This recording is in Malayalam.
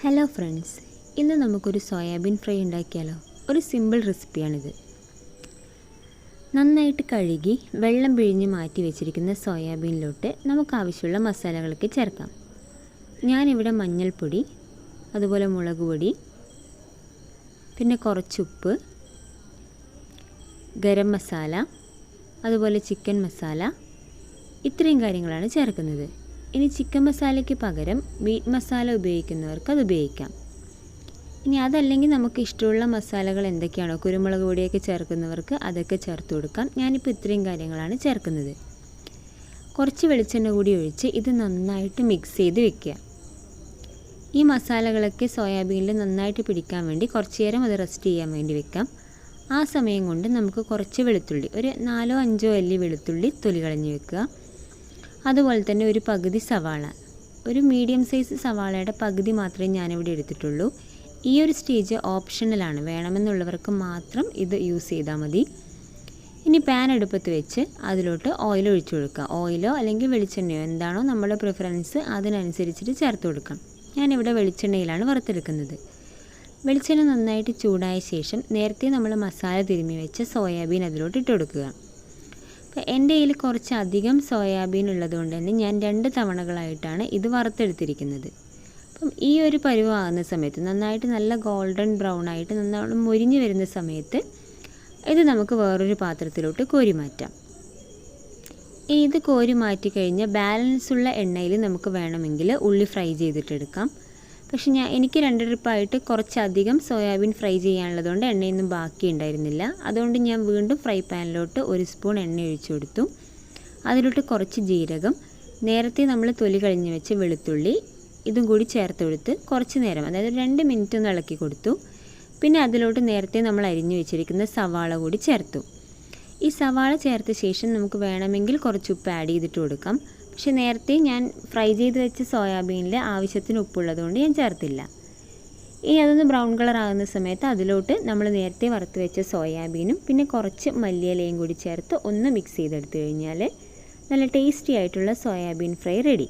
ഹലോ ഫ്രണ്ട്സ്, ഇന്ന് നമുക്കൊരു സോയാബീൻ ഫ്രൈ ഉണ്ടാക്കിയാലോ. ഒരു സിമ്പിൾ റെസിപ്പിയാണിത്. നന്നായിട്ട് കഴുകി വെള്ളം പിഴിഞ്ഞ് മാറ്റി വെച്ചിരിക്കുന്ന സോയാബീനിലോട്ട് നമുക്ക് ആവശ്യമുള്ള മസാലകളൊക്കെ ചേർക്കാം. ഞാനിവിടെ മഞ്ഞൾപ്പൊടി, അതുപോലെ മുളക് പൊടി, പിന്നെ കുറച്ച് ഉപ്പ്, ഗരം മസാല, അതുപോലെ ചിക്കൻ മസാല, ഇത്രയും കാര്യങ്ങളാണ് ചേർക്കുന്നത്. ഇനി ചിക്കൻ മസാലയ്ക്ക് പകരം മീറ്റ് മസാല ഉപയോഗിക്കുന്നവർക്ക് അത് ഉപയോഗിക്കാം. ഇനി അതല്ലെങ്കിൽ നമുക്ക് ഇഷ്ടമുള്ള മസാലകൾ എന്തൊക്കെയാണോ, കുരുമുളക് പൊടിയൊക്കെ ചേർക്കുന്നവർക്ക് അതൊക്കെ ചേർത്ത് കൊടുക്കാം. ഞാനിപ്പോൾ ഇത്രയും കാര്യങ്ങളാണ് ചേർക്കുന്നത്. കുറച്ച് വെളിച്ചെണ്ണ കൂടി ഒഴിച്ച് ഇത് നന്നായിട്ട് മിക്സ് ചെയ്ത് വെക്കുക. ഈ മസാലകളൊക്കെ സോയാബീനിൽ നന്നായിട്ട് പിടിക്കാൻ വേണ്ടി കുറച്ച് നേരം അത് റെസ്റ്റ് ചെയ്യാൻ വേണ്ടി വെക്കാം. ആ സമയം കൊണ്ട് നമുക്ക് കുറച്ച് വെളുത്തുള്ളി, ഒരു 4-5 അല്ലി വെളുത്തുള്ളി തൊലി കളഞ്ഞ് വെക്കുക. അതുപോലെ തന്നെ ഒരു പകുതി സവാള, ഒരു മീഡിയം സൈസ് സവാളയുടെ പകുതി മാത്രമേ ഞാനിവിടെ എടുത്തിട്ടുള്ളൂ. ഈ ഒരു സ്റ്റേജ് ഓപ്ഷണലാണ്, വേണമെന്നുള്ളവർക്ക് മാത്രം ഇത് യൂസ് ചെയ്താൽ മതി. ഇനി പാൻ അടുപ്പത്ത് വെച്ച് അതിലോട്ട് ഓയിൽ ഒഴിച്ചു കൊടുക്കുക. ഓയിലോ അല്ലെങ്കിൽ വെളിച്ചെണ്ണയോ എന്താണോ നമ്മുടെ പ്രിഫറൻസ് അതിനനുസരിച്ചിട്ട് ചേർത്ത് കൊടുക്കാം. ഞാനിവിടെ വെളിച്ചെണ്ണയിലാണ് വറുത്തെടുക്കുന്നത്. വെളിച്ചെണ്ണ നന്നായിട്ട് ചൂടായ ശേഷം നേരത്തെ നമ്മൾ മസാല തിരുമ്മി വെച്ച സോയാബീൻ അതിലോട്ട് ഇട്ട് കൊടുക്കുക. അപ്പോൾ എൻ്റെ കയ്യിൽ കുറച്ചധികം സോയാബീൻ ഉള്ളതുകൊണ്ട് തന്നെ ഞാൻ 2 തവണകളായിട്ടാണ് ഇത് വറുത്തെടുത്തിരിക്കുന്നത്. അപ്പം ഈ ഒരു പരുവാകുന്ന സമയത്ത് നന്നായിട്ട് നല്ല ഗോൾഡൻ ബ്രൗൺ ആയിട്ട് നന്നായിട്ട് മൊരിഞ്ഞ് വരുന്ന സമയത്ത് ഇത് നമുക്ക് വേറൊരു പാത്രത്തിലോട്ട് കോരി മാറ്റാം. ഇനി ഇത് കോരി മാറ്റി കഴിഞ്ഞ് ബാലൻസുള്ള എണ്ണയിൽ നമുക്ക് വേണമെങ്കിൽ ഉള്ളി ഫ്രൈ ചെയ്തിട്ടെടുക്കാം. പക്ഷെ എനിക്ക് 2 ട്രിപ്പായിട്ട് കുറച്ചധികം സോയാബീൻ ഫ്രൈ ചെയ്യാനുള്ളതുകൊണ്ട് എണ്ണയൊന്നും ബാക്കി ഉണ്ടായിരുന്നില്ല. അതുകൊണ്ട് ഞാൻ വീണ്ടും ഫ്രൈ പാനിലോട്ട് 1 സ്പൂൺ എണ്ണ ഒഴിച്ചു കൊടുത്തു. അതിലോട്ട് കുറച്ച് ജീരകം, നേരത്തെ നമ്മൾ തൊലി കളഞ്ഞ് വെച്ച് വെളുത്തുള്ളി ഇതും കൂടി ചേർത്ത് കൊടുത്ത് കുറച്ച് നേരം, അതായത് 2 മിനിറ്റ് ഒന്ന് ഇളക്കി കൊടുത്തു. പിന്നെ അതിലോട്ട് നേരത്തെ നമ്മൾ അരിഞ്ഞു വെച്ചിരിക്കുന്ന സവാള കൂടി ചേർത്തു. ഈ സവാള ചേർത്ത ശേഷം നമുക്ക് വേണമെങ്കിൽ കുറച്ച് ഉപ്പ് ആഡ് ചെയ്തിട്ട് കൊടുക്കാം. പക്ഷെ നേരത്തെ ഞാൻ ഫ്രൈ ചെയ്ത് വെച്ച സോയാബീനിൽ ആവശ്യത്തിന് ഉപ്പുള്ളതുകൊണ്ട് ഞാൻ ചേർത്തില്ല. ഇനി അതൊന്ന് ബ്രൗൺ കളർ ആകുന്ന സമയത്ത് അതിലോട്ട് നമ്മൾ നേരത്തെ വറുത്ത് വെച്ച സോയാബീനും പിന്നെ കുറച്ച് മല്ലിയിലയും കൂടി ചേർത്ത് ഒന്ന് മിക്സ് ചെയ്തെടുത്തു കഴിഞ്ഞാൽ നല്ല ടേസ്റ്റി ആയിട്ടുള്ള സോയാബീൻ ഫ്രൈ റെഡി.